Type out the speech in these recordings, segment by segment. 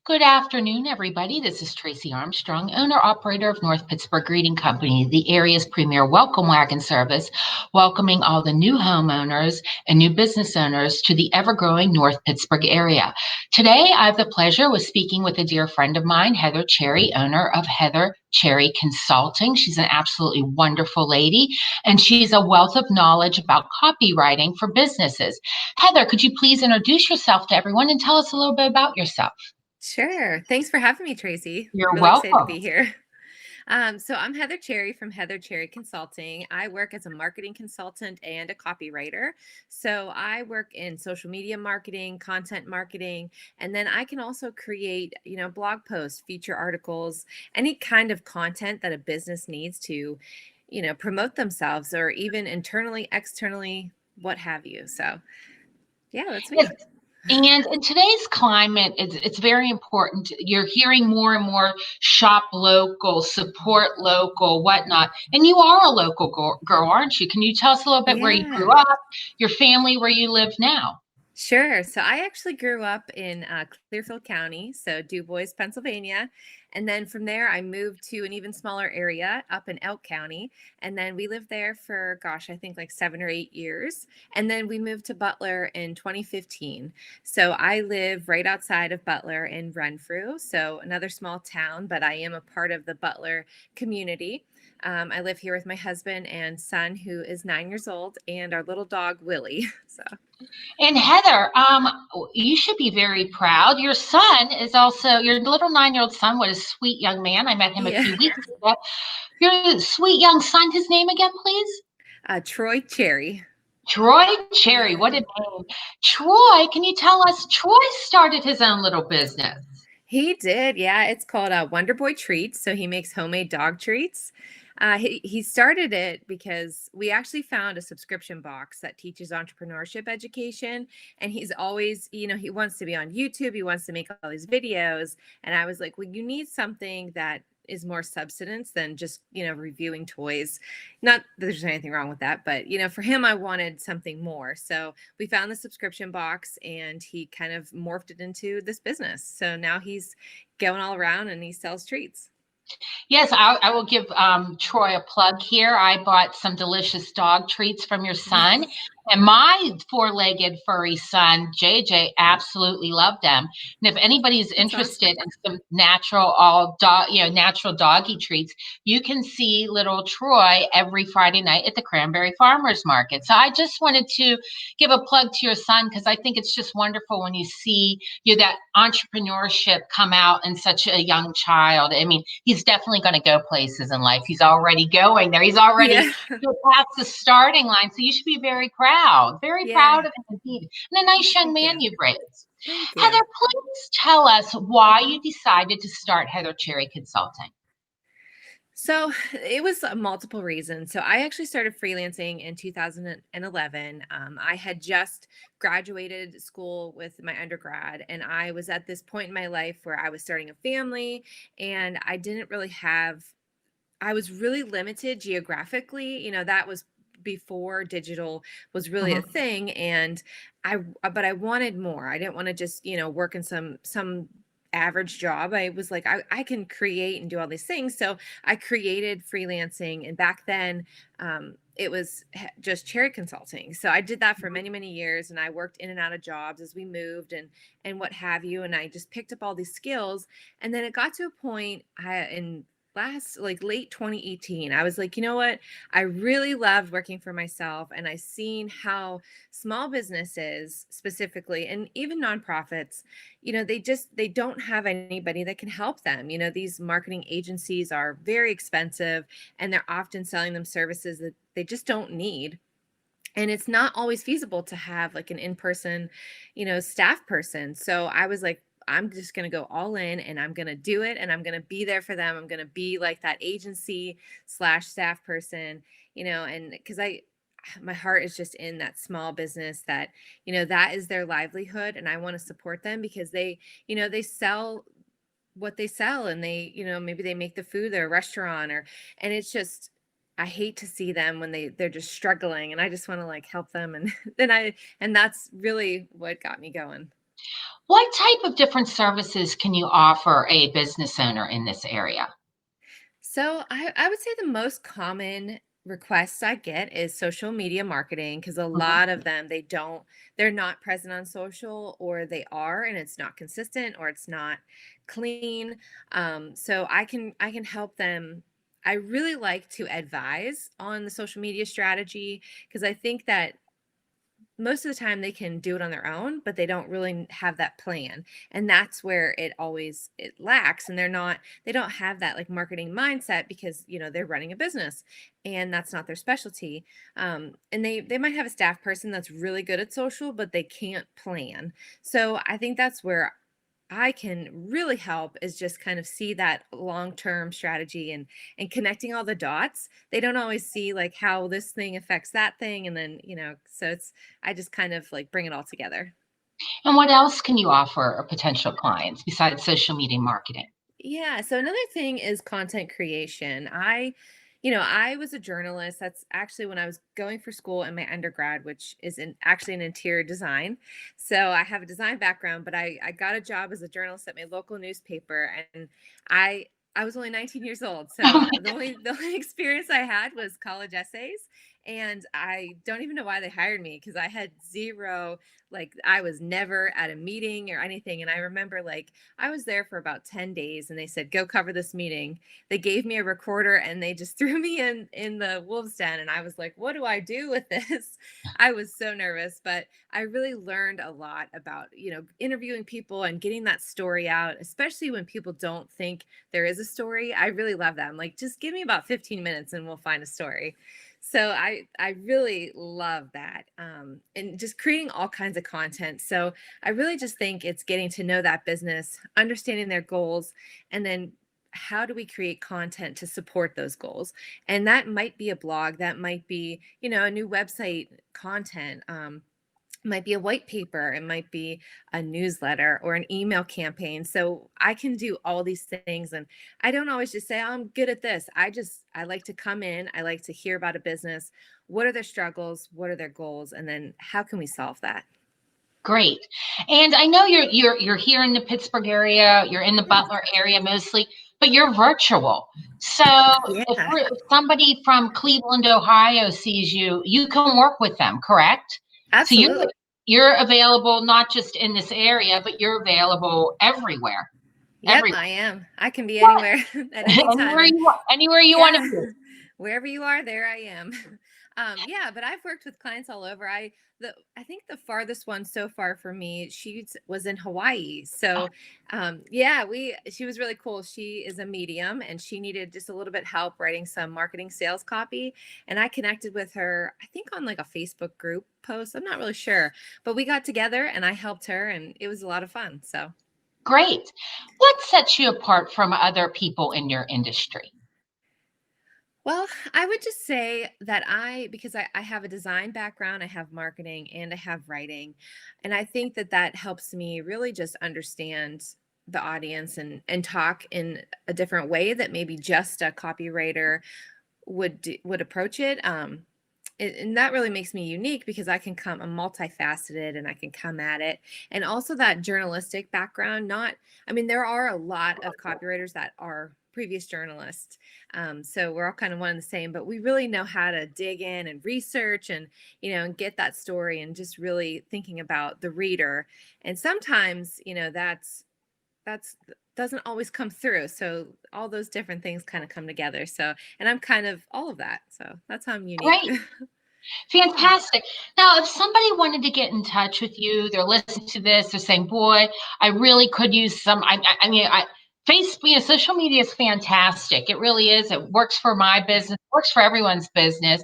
Good afternoon, everybody. This is Tracy Armstrong, owner operator of North Pittsburgh Greeting Company, the area's premier welcome wagon service, welcoming all the new homeowners and new business owners to the ever growing North Pittsburgh area. Today, I have the pleasure of speaking with a dear friend of mine, Heather Cherry, owner of Heather Cherry Consulting. She's an absolutely wonderful lady, and she's a wealth of knowledge about copywriting for businesses. Heather, could you please introduce yourself to everyone and tell us a little bit about yourself? Sure. Thanks for having me, Tracy. You're Really excited to welcome. be here. So I'm Heather Cherry from Heather Cherry Consulting. I work as a marketing consultant and a copywriter. So I work in social media marketing, content marketing, and then I can also create, blog posts, feature articles, any kind of content that a business needs to, promote themselves or even internally, externally, what have you. So yeah, that's Yes. me. And in today's climate, it's very important. You're hearing more and more shop local, support local, whatnot. And you are a local girl, aren't you? Can you tell us a little bit where you grew Yeah. up, your family, where you live now? Sure. So I actually grew up in Clearfield County, so DuBois, Pennsylvania. And then from there, I moved to an even smaller area up in Elk County. And then we lived there for, gosh, I think like 7 or 8 years. And then we moved to Butler in 2015. So I live right outside of Butler in Renfrew. So another small town, but I am a part of the Butler community. I live here with my husband and son, who is 9 years old, and our little dog, Willie. So. And Heather, you should be very proud. Your son is also your little 9-year-old son. What a sweet young man! I met him a Yeah. few weeks ago. Your sweet young son. His name again, please. Troy Cherry. Troy Cherry. What a Yeah. name! Troy, can you tell us? Troy started his own little business. He did. Yeah. It's called Wonder Boy Treats. So he makes homemade dog treats. He started it because we actually found a subscription box that teaches entrepreneurship education. And he's always, he wants to be on YouTube. He wants to make all these videos. And I was like, well, you need something that is more substance than just, reviewing toys. Not that there's anything wrong with that, but, for him, I wanted something more. So we found the subscription box and he kind of morphed it into this business. So now he's going all around and he sells treats. Yes, I will give Troy a plug here. I bought some delicious dog treats from your son, and my four-legged furry son, JJ, absolutely loved them. And if anybody's That's interested awesome. in some natural all dog, natural doggy treats, you can see little Troy every Friday night at the Cranberry Farmers Market. So I just wanted to give a plug to your son because I think it's just wonderful when you see that entrepreneurship come out in such a young child. I mean, he's definitely going to go places in life. He's already going there. He's already Yeah. past the starting line. So you should be very Yeah. proud of him indeed. And a nice young Thank man you. you've raised. Thank Heather, you. please tell us why you decided to start Heather Cherry Consulting. So it was multiple reasons. So I actually started freelancing in 2011. I had just graduated school with my undergrad, and I was at this point in my life where I was starting a family, and I didn't really have, I was really limited geographically. That was before digital was really a Mhm. thing. And but I wanted more. I didn't want to just, work in some average job. I was like, I can create and do all these things. So I created freelancing. And back then, it was just cherry consulting. So I did that for many, many years. And I worked in and out of jobs as we moved and what have you. And I just picked up all these skills. And then it got to a point in last like late 2018, I was like, you know what, I really loved working for myself, and I seen how small businesses specifically, and even nonprofits, they don't have anybody that can help them. These marketing agencies are very expensive, and they're often selling them services that they just don't need, and it's not always feasible to have like an in-person, staff person. So I was like, I'm just going to go all in and I'm going to do it, and I'm going to be there for them. I'm going to be like that agency slash staff person, and because my heart is just in that small business that, that is their livelihood, and I want to support them because they sell what they sell, and they, maybe they make the food, their restaurant, and it's just, I hate to see them when they're just struggling, and I just want to like help them, and then and that's really what got me going. What type of different services can you offer a business owner in this area? So I would say the most common requests I get is social media marketing because a Mhm. lot of them they're not present on social, or they are and it's not consistent, or it's not clean. So I can help them. I really like to advise on the social media strategy because I think that most of the time they can do it on their own, but they don't really have that plan, and that's where it lacks, and they don't have that like marketing mindset because they're running a business and that's not their specialty. And they might have a staff person that's really good at social, but they can't plan. So I think that's where I can really help, is just kind of see that long-term strategy and connecting all the dots. They don't always see like how this thing affects that thing, and then, so it's I just kind of like bring it all together. And what else can you offer potential clients besides social media marketing? Yeah. So another thing is content creation. I was a journalist. That's actually when I was going for school in my undergrad, which is actually in interior design. So I have a design background, but I got a job as a journalist at my local newspaper, and I I was only 19 years old. So the only experience I had was college essays. And I don't even know why they hired me because I had zero, like I was never at a meeting or anything. And I remember like I was there for about 10 days and they said, go cover this meeting. They gave me a recorder and they just threw me in the wolves den. And I was like, what do I do with this? I was so nervous, but I really learned a lot about, interviewing people and getting that story out, especially when people don't think there is a story. I really love that. I'm like, just give me about 15 minutes and we'll find a story. So I really love that, and just creating all kinds of content. So I really just think it's getting to know that business, understanding their goals, and then how do we create content to support those goals? And that might be a blog, that might be, a new website content. Might be a white paper, it might be a newsletter or an email campaign. So I can do all these things, and I don't always just say, "Oh, I'm good at this." I like to come in, I like to hear about a business. What are their struggles? What are their goals? And then how can we solve that? Great. And I know you're here in the Pittsburgh area, you're in the Yeah. Butler area mostly, but you're virtual. So Yeah, if somebody from Cleveland, Ohio sees you, you can work with them, correct? So absolutely. you're available not just in this area, but you're available everywhere. Yep, Everywhere. I am. I can be What? anywhere at any time. And Anywhere you want to yeah, be. wherever you are, there I am. Yeah, but I've worked with clients all over. I think the farthest one so far for me, was in Hawaii. So, yeah, we she was really cool. She is a medium, and she needed just a little bit help writing some marketing sales copy. And I connected with her, I think on like a Facebook group post. I'm not really sure, but we got together and I helped her, and it was a lot of fun. So. Great. What sets you apart from other people in your industry? Well, I would just say that because I have a design background, I have marketing, and I have writing. And I think that that helps me really just understand the audience and talk in a different way that maybe just a copywriter would approach it. And that really makes me unique because I'm multifaceted and I can come at it. And also that journalistic background, I mean, there are a lot of copywriters that are previous journalists. So we're all kind of one and the same, but we really know how to dig in and research and get that story, and just really thinking about the reader. And sometimes, that's doesn't always come through. So all those different things kind of come together. So, and I'm kind of all of that. So that's how I'm unique. Great. Yeah. Fantastic. Now, if somebody wanted to get in touch with you, they're listening to this, they're saying, "Boy, I really could use some." I mean, Facebook, social media is fantastic. It really is. It works for my business, works for everyone's business.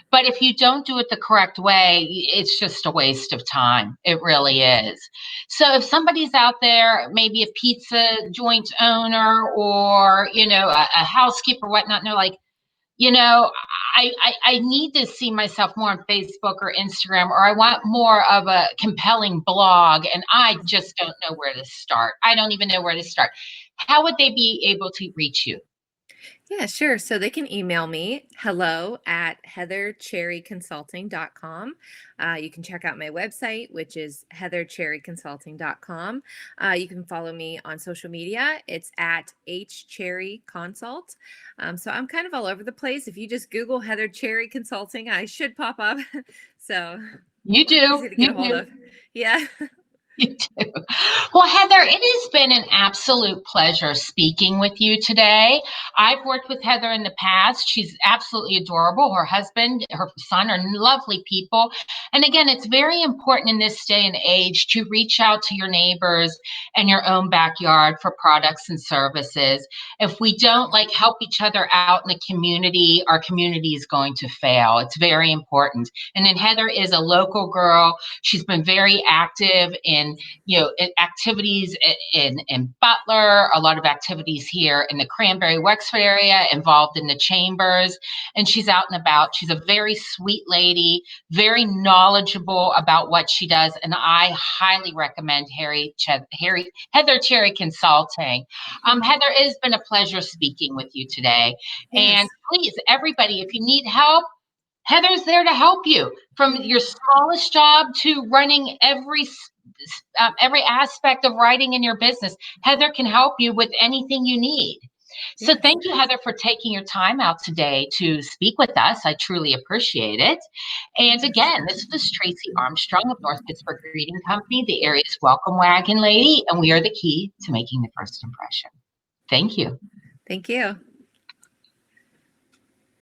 But if you don't do it the correct way, it's just a waste of time. It really is. So if somebody's out there, maybe a pizza joint owner or a housekeeper, whatnot, and they're like, you know, I need to see myself more on Facebook or Instagram, or I want more of a compelling blog, and I just don't know where to start. I don't even know where to start. How would they be able to reach you? Yeah, sure. So they can email me hello@heathercherryconsulting.com. You can check out my website, which is heathercherryconsulting.com. You can follow me on social media. It's at hcherryconsult. So I'm kind of all over the place. If you just Google Heather Cherry Consulting, I should pop up. So You do, easy to get you a hold do. of. Yeah. You too. Well, Heather, it has been an absolute pleasure speaking with you today. I've worked with Heather in the past. She's absolutely adorable. Her husband, her son are lovely people. And again, it's very important in this day and age to reach out to your neighbors and your own backyard for products and services. If we don't like help each other out in the community, our community is going to fail. It's very important. And then Heather is a local girl. She's been very active in activities in Butler, a lot of activities here in the Cranberry Wexford area, involved in the chambers, and she's out and about. She's a very sweet lady, very knowledgeable about what she does, and I highly recommend Heather Cherry Consulting. Heather, it has been a pleasure speaking with you today, and Yes. please, everybody, if you need help, Heather's there to help you from your smallest job to running every aspect of writing in your business. Heather can help you with anything you need. So Yes. thank you, Heather, for taking your time out today to speak with us. I truly appreciate it. And Yes. again, this is Tracy Armstrong of North Pittsburgh Greeting Company, the area's welcome wagon lady, and we are the key to making the first impression. Thank you. Thank you.